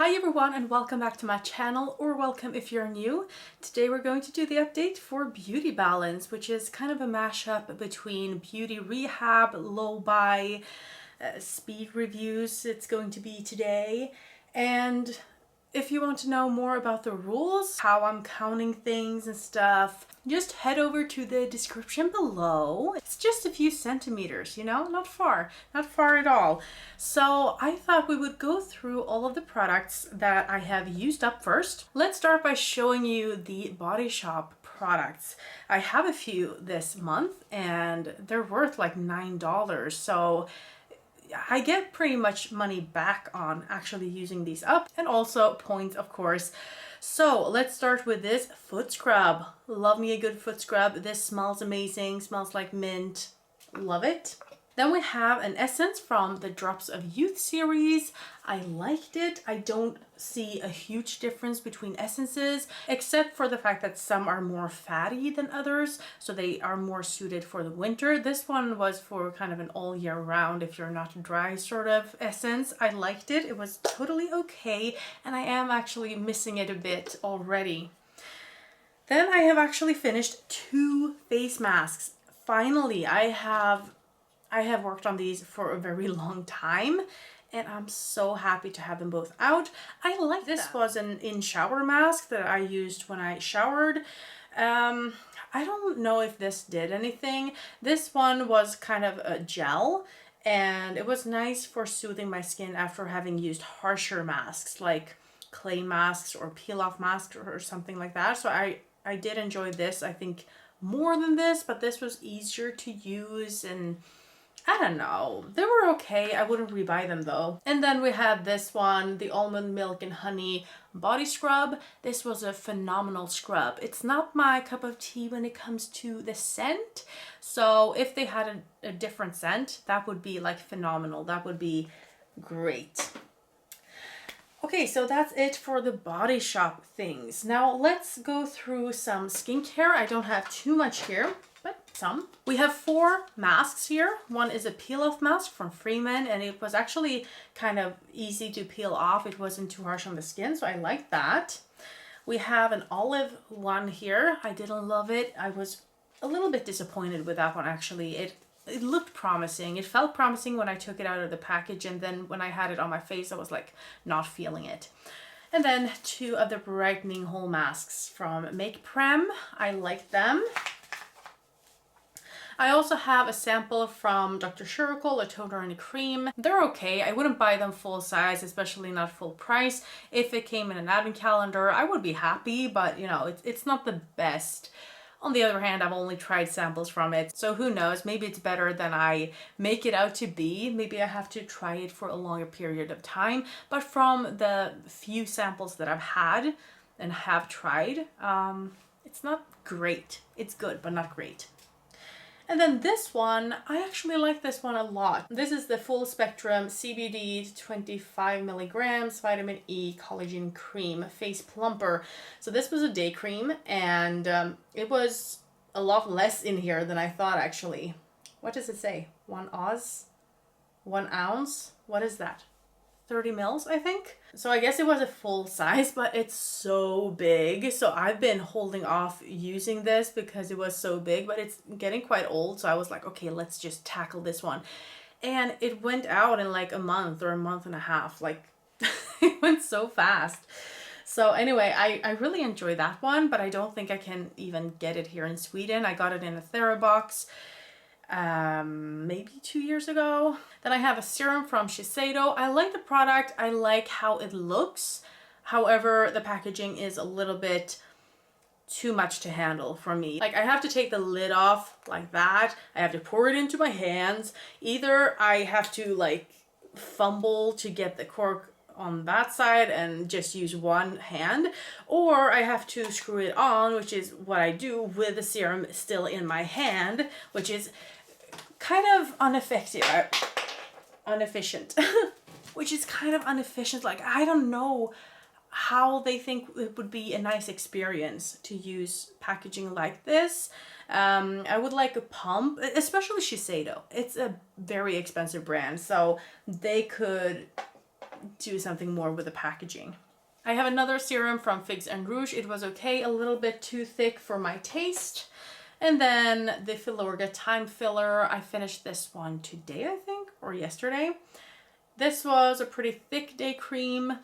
Hi everyone and welcome back to my channel, or welcome if you're new. Today we're going to do the update for Beauty Balance, which is kind of a mashup between Beauty Rehab, low-buy, speed reviews it's going to be today. And if you want to know more about the rules, how I'm counting things and stuff, just head over to the description below. It's just a few centimeters, you know, not far at all. So I thought we would go through all of the products that I have used up first. Let's start by showing you the Body Shop products. I have a few this month and they're worth like $9. So I get pretty much money back on actually using these up, and also points, of course. So let's start with this foot scrub. Love me a good foot scrub. This smells amazing, smells like mint. Love it. Then we have an essence from the Drops of Youth series. I liked it. I don't see a huge difference between essences, except for the fact that some are more fatty than others, so they are more suited for the winter. This one was for kind of an all year round, if you're not dry sort of essence. I liked it. It was totally okay, and I am actually missing it a bit already. Then I have actually finished 2 face masks. Finally, I have worked on these for a very long time and I'm so happy to have them both out. I like this. Was an in-shower mask that I used when I showered. I don't know if this did anything. This one was kind of a gel and it was nice for soothing my skin after having used harsher masks like clay masks or peel-off masks or something like that. So I did enjoy this, I think, more than this, but this was easier to use and I don't know. They were okay. I wouldn't rebuy them though. And then we had this one, the Almond Milk and Honey Body Scrub. This was a phenomenal scrub. It's not my cup of tea when it comes to the scent. So if they had a different scent, that would be like phenomenal. That would be great. Okay, so that's it for the Body Shop things. Now let's go through some skincare. I don't have too much here, but some. We have 4 masks here. One is a peel-off mask from Freeman, and it was actually kind of easy to peel off. It wasn't too harsh on the skin, so I like that. We have an olive one here. I didn't love it. I was a little bit disappointed with that one actually. It looked promising. It felt promising when I took it out of the package, and then when I had it on my face, I was like not feeling it. And then 2 of the brightening whole masks from Makeup Rehab. I like them. I also have a sample from Dr. Shuricle, a toner and a cream. They're okay. I wouldn't buy them full size, especially not full price. If it came in an advent calendar, I would be happy, but you know, it's not the best. On the other hand, I've only tried samples from it, so who knows, maybe it's better than I make it out to be. Maybe I have to try it for a longer period of time, but from the few samples that I've had and have tried, it's not great. It's good, but not great. And then this one, I actually like this one a lot. This is the full spectrum CBD 25 milligrams vitamin E collagen cream face plumper. So this was a day cream and it was a lot less in here than I thought actually. What does it say? 1 oz? 1 ounce? What is that? 30 mils, I think. So I guess it was a full size, but it's so big. So I've been holding off using this because it was so big, but it's getting quite old. So I was like, okay, let's just tackle this one. And it went out in like a month or a month and a half. Like it went so fast. So anyway, I really enjoy that one, but I don't think I can even get it here in Sweden. I got it in a TheraBox maybe 2 years ago. Then I have a serum from Shiseido. I like the product. I like how it looks. However, the packaging is a little bit too much to handle for me. Like I have to take the lid off like that. I have to pour it into my hands. Either I have to like fumble to get the cork on that side and just use one hand, or I have to screw it on, which is what I do with the serum still in my hand, which is kind of inefficient, which is kind of inefficient. Like, I don't know how they think it would be a nice experience to use packaging like this. I would like a pump, especially Shiseido. It's a very expensive brand, so they could do something more with the packaging. I have another serum from Figs and Rouge. It was okay, a little bit too thick for my taste. And then the Filorga Time Filler. I finished this one today, I think, or yesterday. This was a pretty thick day cream.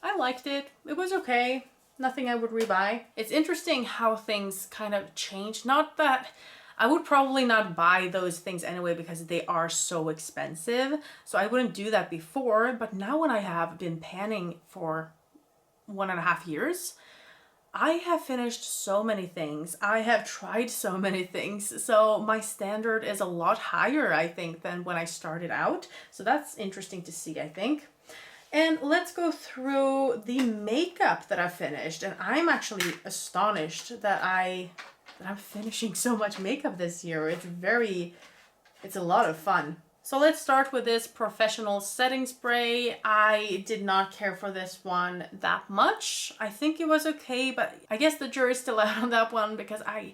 I liked it. It was okay. Nothing I would rebuy. It's interesting how things kind of change. Not that I would probably not buy those things anyway because they are so expensive. So I wouldn't do that before. But now when I have been panning for 1.5 years, I have finished so many things. I have tried so many things. So my standard is a lot higher, I think, than when I started out. So that's interesting to see, I think. And let's go through the makeup that I finished. And I'm actually astonished that I'm finishing so much makeup this year. It's a lot of fun. So let's start with this professional setting spray. I did not care for this one that much. I think it was okay, but I guess the jury's still out on that one because I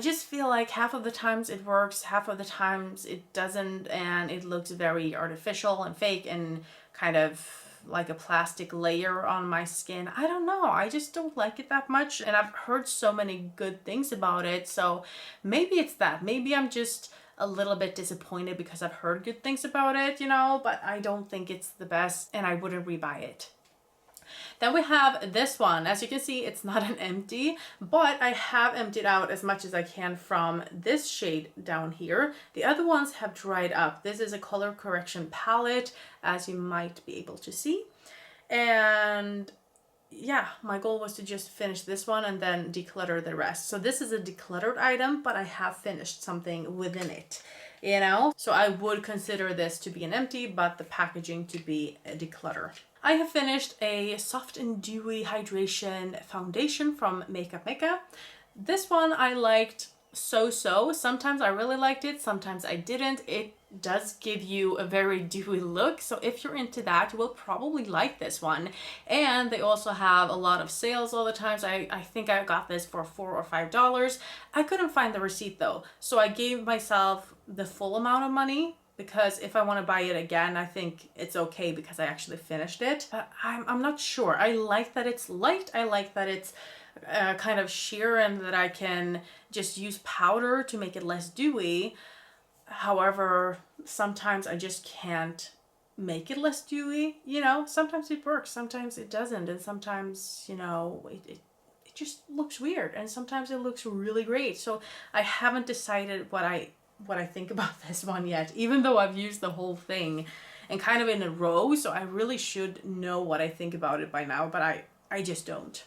just feel like half of the times it works, half of the times it doesn't, and it looks very artificial and fake and kind of like a plastic layer on my skin. I don't know. I just don't like it that much, and I've heard so many good things about it. So maybe it's that. Maybe I'm just a little bit disappointed because I've heard good things about it, you know, but I don't think it's the best and I wouldn't rebuy it. Then we have this one. As you can see, it's not an empty, but I have emptied out as much as I can from this shade down here. The other ones have dried up. This is a color correction palette, as you might be able to see. And yeah, my goal was to just finish this one and then declutter the rest. So this is a decluttered item, but I have finished something within it, you know? So I would consider this to be an empty, but the packaging to be a declutter. I have finished a soft and dewy hydration foundation from Makeup Rehab. This one I liked so-so. Sometimes I really liked it, sometimes I didn't. It does give you a very dewy look, so if you're into that, you will probably like this one. And they also have a lot of sales all the time, so I think I got this for $4 or $5. I couldn't find the receipt though, so I gave myself the full amount of money, because if I want to buy it again, I think it's okay because I actually finished it. But I'm not sure. I like that it's light. I like that it's kind of sheer and that I can just use powder to make it less dewy. However, sometimes I just can't make it less dewy. You know, sometimes it works, sometimes it doesn't. And sometimes, you know, it just looks weird. And sometimes it looks really great. So I haven't decided what I think about this one yet, even though I've used the whole thing and kind of in a row, so I really should know what I think about it by now, but I just don't.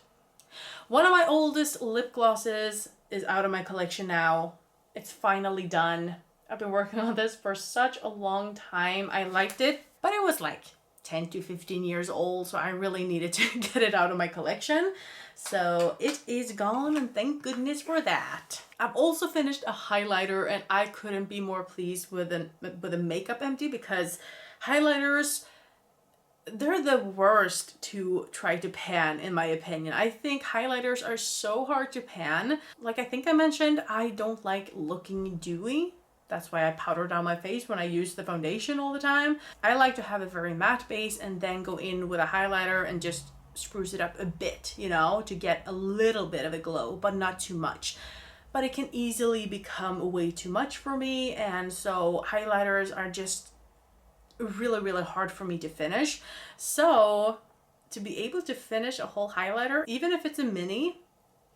One of my oldest lip glosses is out of my collection now. It's finally done. I've been working on this for such a long time. I liked it, but it was like 10 to 15 years old, so I really needed to get it out of my collection. So it is gone, and thank goodness for that. I've also finished a highlighter, and I couldn't be more pleased with a makeup empty, because highlighters, they're the worst to try to pan, in my opinion. I think highlighters are so hard to pan. Like I think I mentioned, I don't like looking dewy. That's why I powder down my face when I use the foundation all the time. I like to have a very matte base and then go in with a highlighter and just spruce it up a bit, you know, to get a little bit of a glow, but not too much. But it can easily become way too much for me, and so highlighters are just really, really hard for me to finish. So to be able to finish a whole highlighter, even if it's a mini,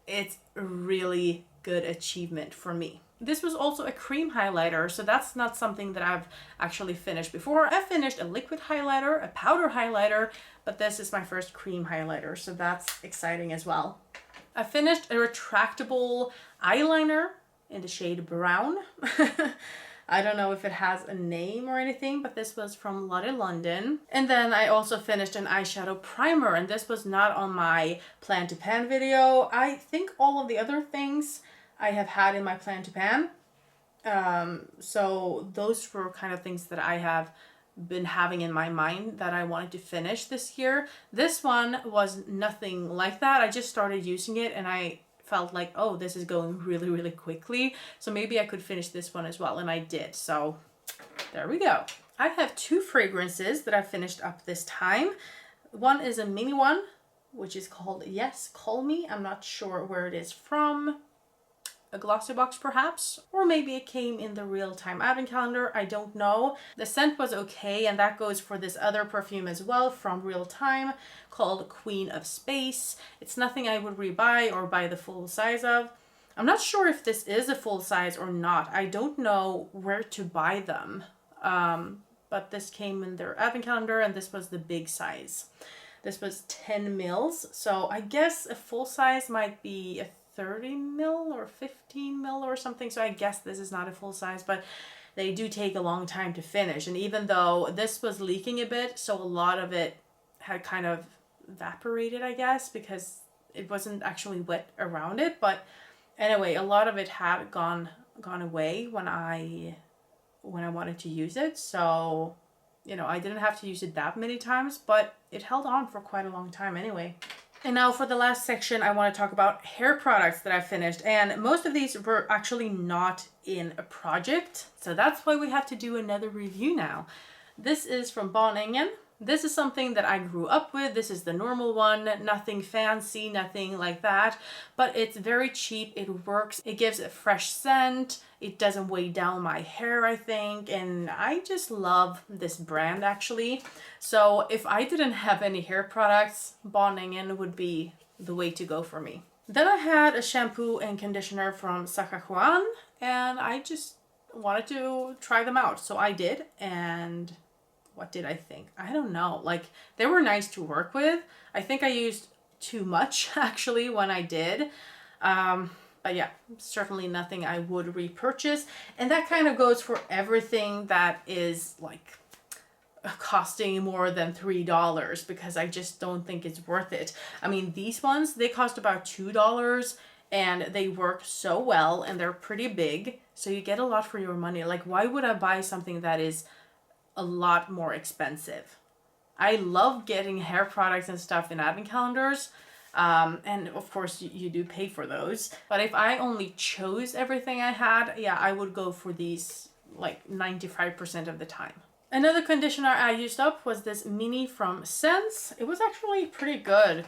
it's a really good achievement for me. This was also a cream highlighter, so that's not something that I've actually finished before. I've finished a liquid highlighter, a powder highlighter, but this is my first cream highlighter, so that's exciting as well. I finished a retractable eyeliner in the shade brown. I don't know if it has a name or anything, but this was from Lotte London. And then I also finished an eyeshadow primer, and this was not on my plan to pan video. I think all of the other things I have had in my plan to pan. So those were kind of things that I have been having in my mind that I wanted to finish this year. This one was nothing like that. I just started using it and I felt like, oh, this is going really, really quickly. So maybe I could finish this one as well, and I did. So there we go. I have two fragrances that I finished up this time. One is a mini one, which is called Yes, Call Me. I'm not sure where it is from. A glossy box perhaps, or maybe it came in the real-time advent calendar. I don't know. The scent was okay, and that goes for this other perfume as well from Real Time called Queen of Space. It's nothing I would rebuy or buy the full size of. I'm not sure if this is a full size or not. I don't know where to buy them, but this came in their advent calendar, and this was the big size. This was 10 mils, so I guess a full size might be a 30 mil or 15 mil or something. So I guess this is not a full size, but they do take a long time to finish. And even though this was leaking a bit, so a lot of it had kind of evaporated, I guess, because it wasn't actually wet around it. But anyway, a lot of it had gone away when I wanted to use it. So, you know, I didn't have to use it that many times, but it held on for quite a long time anyway. And now for the last section, I want to talk about hair products that I finished. And most of these were actually not in a project. So that's why we have to do another review now. This is from Bonningen. This is something that I grew up with. This is the normal one, nothing fancy, nothing like that, but it's very cheap. It works. It gives a fresh scent. It doesn't weigh down my hair, I think, and I just love this brand actually. So if I didn't have any hair products, Bonningen would be the way to go for me. Then I had a shampoo and conditioner from Sacajuan, and I just wanted to try them out. So I did, and what did I think? I don't know. Like, they were nice to work with. I think I used too much actually when I did. But yeah, certainly nothing I would repurchase. And that kind of goes for everything that is like costing more than $3, because I just don't think it's worth it. I mean, these ones, they cost about $2 and they work so well and they're pretty big. So you get a lot for your money. Like, why would I buy something that is a lot more expensive? I love getting hair products and stuff in advent calendars. And of course you do pay for those. But if I only chose everything I had, yeah, I would go for these like 95% of the time. Another conditioner I used up was this mini from Sense. It was actually pretty good.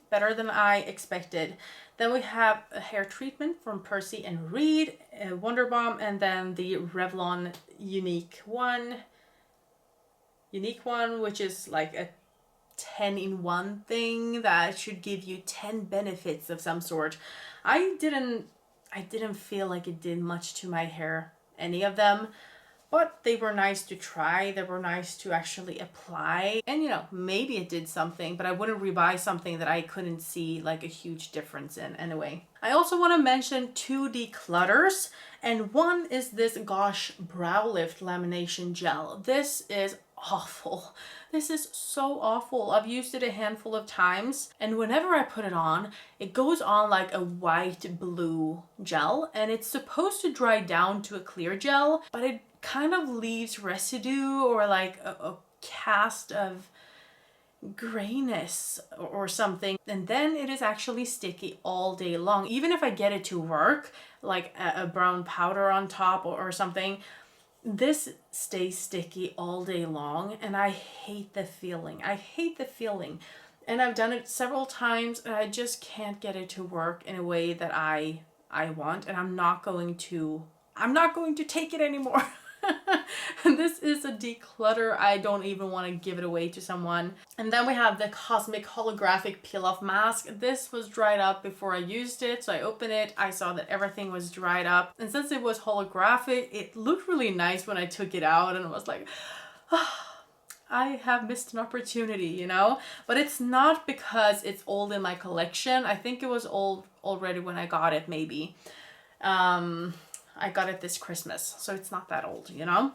Better than I expected. Then we have a hair treatment from Percy and Reed, a Wonder Balm, and then the Revlon Unique one, which is like a 10-in-1 thing that should give you 10 benefits of some sort. I didn't feel like it did much to my hair, any of them. But they were nice to try. They were nice to actually apply. And you know, maybe it did something, but I wouldn't rebuy something that I couldn't see like a huge difference in anyway. I also want to mention two declutters. And one is this Gosh Brow Lift Lamination Gel. This is awful. This is so awful. I've used it a handful of times, and whenever I put it on, it goes on like a white blue gel, and it's supposed to dry down to a clear gel, but it kind of leaves residue or like a cast of grayness or something, and then it is actually sticky all day long. Even if I get it to work, like a brown powder on top or something, this stays sticky all day long, and I hate the feeling. I hate the feeling. And I've done it several times, and I just can't get it to work in a way that I want, and I'm not going to take it anymore. This is a declutter. I don't even want to give it away to someone. And then we have the Cosmic Holographic Peel-Off Mask. This was dried up before I used it, so I opened it. I saw that everything was dried up. And since it was holographic, it looked really nice when I took it out, and I was like, oh, I have missed an opportunity, you know? But it's not because it's old in my collection. I think it was old already when I got it, maybe. I got it this Christmas, so it's not that old, you know?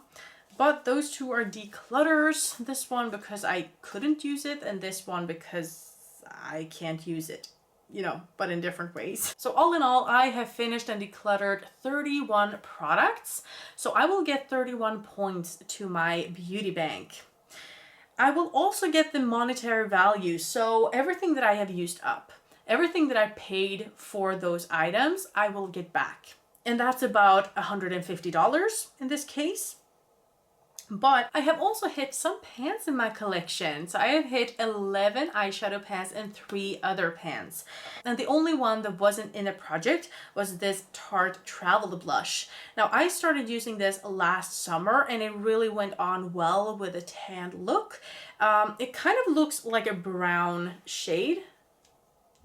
But those two are declutters. This one because I couldn't use it, and this one because I can't use it, you know, but in different ways. So all in all, I have finished and decluttered 31 products. So I will get 31 points to my beauty bank. I will also get the monetary value. So everything that I have used up, everything that I paid for those items, I will get back. And that's about $150 in this case. But I have also hit some pans in my collection. So I have hit 11 eyeshadow pans and 3 other pans. And the only one that wasn't in a project was this Tarte Travel Blush. Now I started using this last summer and it really went on well with a tan look. It kind of looks like a brown shade.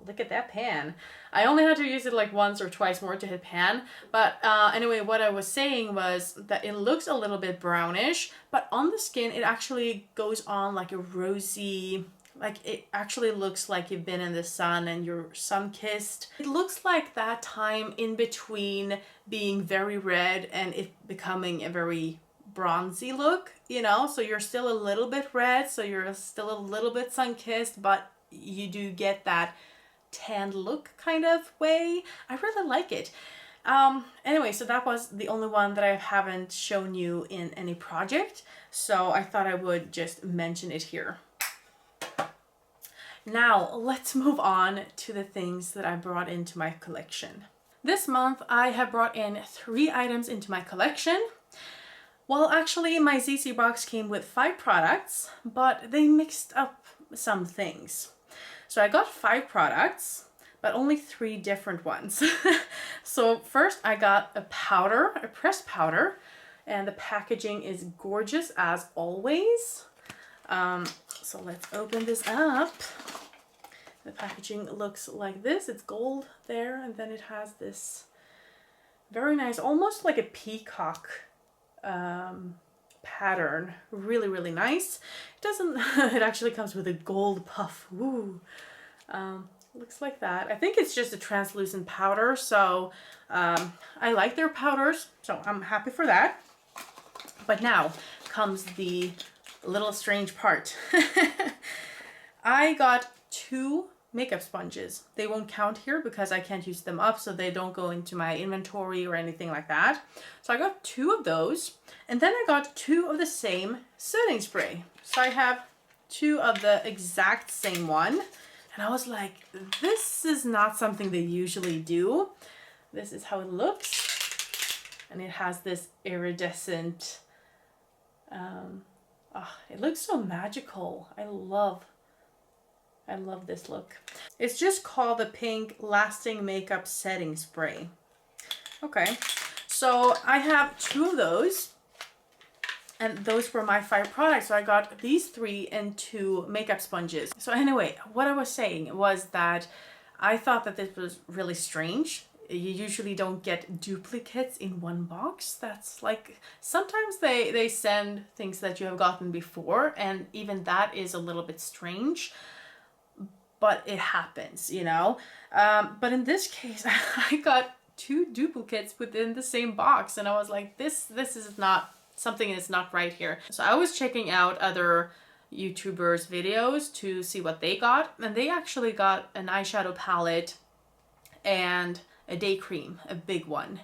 Look at that pan. I only had to use it like once or twice more to hit pan. But anyway, what I was saying was that it looks a little bit brownish, but on the skin, it actually goes on like a rosy, like it actually looks like you've been in the sun and you're sun-kissed. It looks like that time in between being very red and it becoming a very bronzy look, you know? So you're still a little bit red, so you're still a little bit sun-kissed, but you do get that tan look kind of way. I really like it. Anyway, so that was the only one that I haven't shown you in any project, so I thought I would just mention it here. Now let's move on to the things that I brought into my collection. This month I have brought in 3 items into my collection. Well, actually my ZC box came with 5 products, but they mixed up some things. So I got 5 products, but only 3 different ones. So first I got a powder, a pressed powder, and the packaging is gorgeous as always. So let's open this up. The packaging looks like this. It's gold there, and then it has this very nice, almost like a peacock pattern. Really, really nice. It doesn't, it actually comes with a gold puff. Woo. Looks like that. I think it's just a translucent powder, so I like their powders, so I'm happy for that. But now comes the little strange part. I got 2 makeup sponges. They won't count here because I can't use them up, so they don't go into my inventory or anything like that. So I got 2 of those, and then I got 2 of the same setting spray. So I have 2 of the exact same one, and I was like, this is not something they usually do. This is how it looks, and it has this iridescent, it looks so magical. I love this look. It's just called the Pink Lasting Makeup Setting Spray. Okay, so I have 2 of those, and those were my 5 products. So I got these 3 and 2 makeup sponges. So anyway, what I was saying was that I thought that this was really strange. You usually don't get duplicates in one box. That's like, sometimes they send things that you have gotten before, and even that is a little bit strange. But it happens, you know. But in this case, I got 2 duplicates within the same box, and I was like, this is not, something is not right here. So I was checking out other YouTubers' videos to see what they got, and they actually got an eyeshadow palette and a day cream, a big one.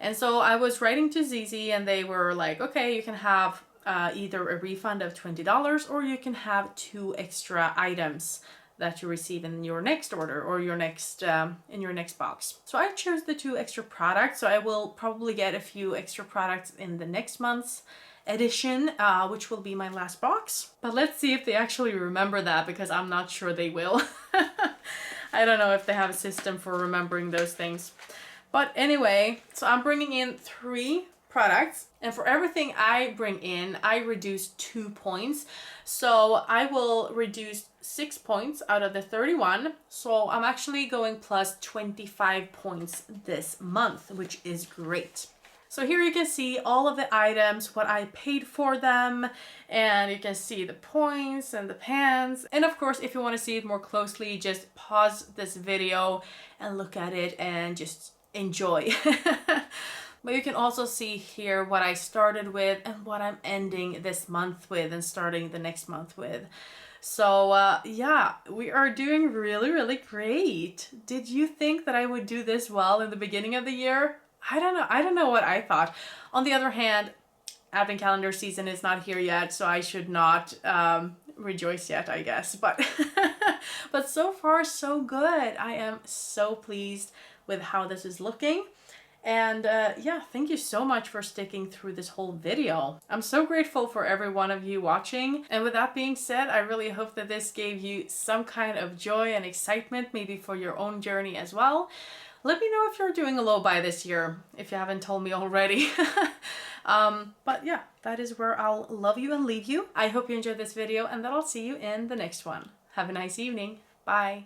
And so I was writing to ZZ, and they were like, okay, you can have either a refund of $20 or you can have 2 extra items that you receive in your next order or your next in your next box. So I chose the 2 extra products, so I will probably get a few extra products in the next month's edition, which will be my last box. But let's see if they actually remember that, because I'm not sure they will. I don't know if they have a system for remembering those things. But anyway, so I'm bringing in 3 products, and for everything I bring in, I reduce 2 points. So I will reduce 6 points out of the 31. So I'm actually going plus 25 points this month, which is great. So here you can see all of the items, what I paid for them, and you can see the points and the pans. And of course, if you want to see it more closely, just pause this video and look at it and just enjoy. But you can also see here what I started with and what I'm ending this month with and starting the next month with. So yeah, we are doing really, really great. Did you think that I would do this well in the beginning of the year? I don't know. I don't know what I thought. On the other hand, advent calendar season is not here yet, so I should not rejoice yet, I guess. But so far, so good. I am so pleased with how this is looking. And yeah, thank you so much for sticking through this whole video. I'm so grateful for every one of you watching. And with that being said, I really hope that this gave you some kind of joy and excitement, maybe for your own journey as well. Let me know if you're doing a low buy this year, if you haven't told me already. But yeah, that is where I'll love you and leave you. I hope you enjoyed this video and that I'll see you in the next one. Have a nice evening. Bye.